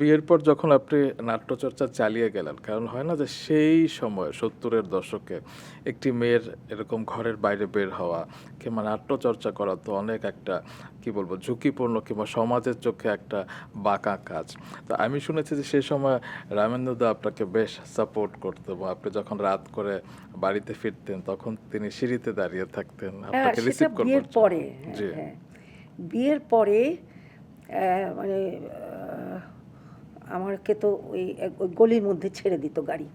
বিয়ের পর যখন আপনি নাট্যচর্চা চালিয়ে গেলেন, কারণ হয় না যে সেই সময় ৭০-এর দশকে একটি মেয়ের এরকম ঘরের বাইরে বের হওয়া কিংবা নাট্যচর্চা করা তো অনেক একটা কি বলবো ঝুঁকিপূর্ণ কিংবা সমাজের চোখে একটা বাঁকা কাজ। তো আমি শুনেছি যে সেই সময় রামেন্দুদা আপনাকে বেশ সাপোর্ট করতো এবং আপনি যখন রাত করে বাড়িতে ফিরতেন তখন তিনি সিঁড়িতে দাঁড়িয়ে থাকতেন হ্যাঁ, আপনাকে সেটা রিসিভ করবার বিয়ের জন্য। পরে। জি হ্যাঁ, বিয়ের পরে মানে আমাকে তো ওই গলির মধ্যে ছেড়ে দিত গাড়ি,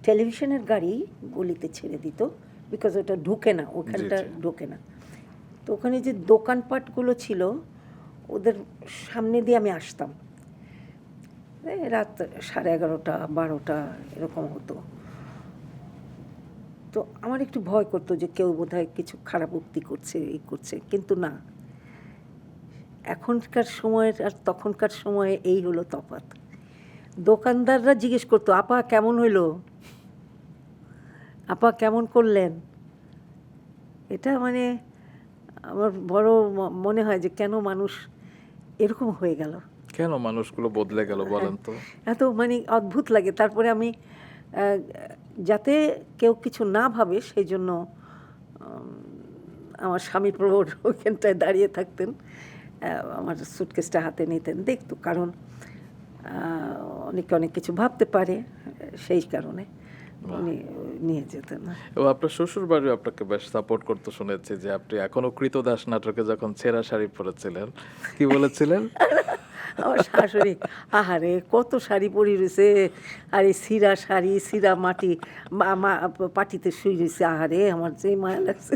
টেলিভিশনের গাড়ি গলিতে ছেড়ে দিত, বিকজ ওটা ঢুকে না, ওখানটা জি ঢোকে না। তো ওখানে যে দোকানপাটগুলো ছিল ওদের সামনে দিয়ে আমি আসতাম, রাত 11:30 12টা এরকম হতো। তো আমার একটু ভয় করতো যে কেউ বোধহয় কিছু খারাপ উক্তি করছে, এই করছে, কিন্তু না, এখনকার সময়ের আর তখনকার সময়ে এই হলো তফাৎ। দোকানদাররা জিজ্ঞেস করতো, আপা কেমন হইলো, আপা কেমন করলেন। এটা মানে আমার বড় মনে হয় যে কেন মানুষ এরকম হয়ে গেল, কেন মানুষগুলো বদলে গেল বলেন তো? এত মানে অদ্ভুত লাগে। তারপরে আমি যাতে কেউ কিছু না ভাবে সেই জন্য আমার স্বামী প্রবর ওইখানটায় দাঁড়িয়ে থাকতেন, আমার সুটকেসটা হাতে নিতেন, দেখতো, কারণ অনেকে অনেক কিছু ভাবতে পারে, সেই কারণে উনি নিয়ে যেতেন না। এবং আপনার শ্বশুর বাড়িও আপনাকে বেশ সাপোর্ট করতে শুনেছি যে আপনি এখনো কৃতদাস নাটকে যখন ছেঁড়া শাড়ি পরেছিলেন কি বলেছিলেন? আমার শাশুড়ি, আহারে কত শাড়ি পরি রয়েছে, আর এই সিরা শাড়ি, সিরা মাটি পাটিতে শুই রয়েছে, আহারে আমার যে মায়া লাগছে।